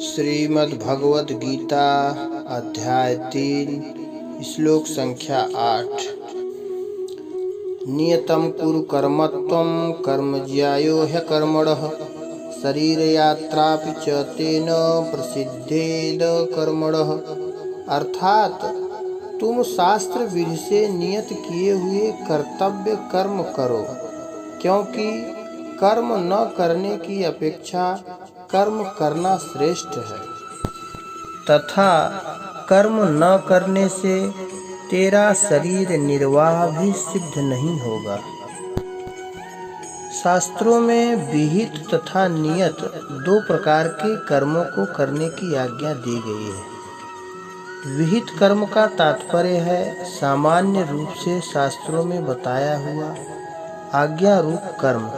श्रीमद्भगवद गीता अध्याय 3 श्लोक संख्या 8। नियतं कुरु कर्मत्वं कर्म ज्यायो ह्यकर्मणः शरीरयात्रापि च तेन प्रसिद्धेद कर्मणः। अर्थात तुम शास्त्र विधि से नियत किए हुए कर्तव्य कर्म करो, क्योंकि कर्म न करने की अपेक्षा कर्म करना श्रेष्ठ है, तथा कर्म न करने से तेरा शरीर निर्वाह भी सिद्ध नहीं होगा। शास्त्रों में विहित तथा नियत दो प्रकार के कर्मों को करने की आज्ञा दी गई है। विहित कर्म का तात्पर्य है सामान्य रूप से शास्त्रों में बताया हुआ आज्ञा रूप कर्म,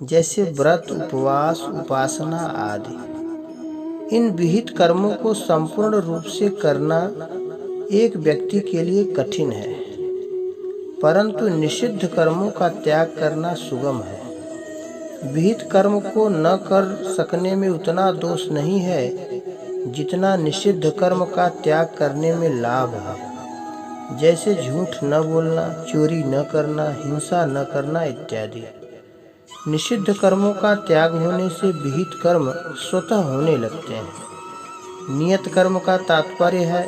जैसे व्रत, उपवास, उपासना आदि। इन विहित कर्मों को संपूर्ण रूप से करना एक व्यक्ति के लिए कठिन है, परंतु निषिद्ध कर्मों का त्याग करना सुगम है। विहित कर्म को न कर सकने में उतना दोष नहीं है जितना निषिद्ध कर्म का त्याग करने में लाभ है, जैसे झूठ न बोलना, चोरी न करना, हिंसा न करना इत्यादि। निषिद्ध कर्मों का त्याग होने से विहित कर्म स्वतः होने लगते हैं। नियत कर्म का तात्पर्य है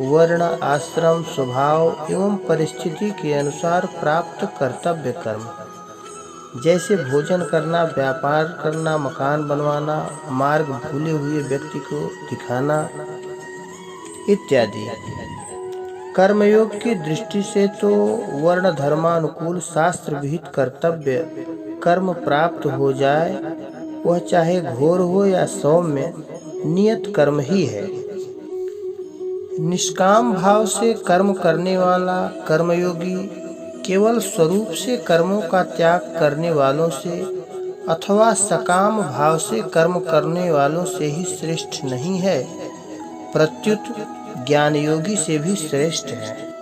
वर्ण, आश्रम, स्वभाव एवं परिस्थिति के अनुसार प्राप्त कर्तव्य कर्म, जैसे भोजन करना, व्यापार करना, मकान बनवाना, मार्ग भूले हुए व्यक्ति को दिखाना इत्यादि। कर्मयोग की दृष्टि से तो वर्ण धर्मानुकूल शास्त्र विहित कर्तव्य कर्म प्राप्त हो जाए, वह चाहे घोर हो या सौम्य, नियत कर्म ही है। निष्काम भाव से कर्म करने वाला कर्मयोगी केवल स्वरूप से कर्मों का त्याग करने वालों से अथवा सकाम भाव से कर्म करने वालों से ही श्रेष्ठ नहीं है, प्रत्युत ज्ञान योगी से भी श्रेष्ठ है।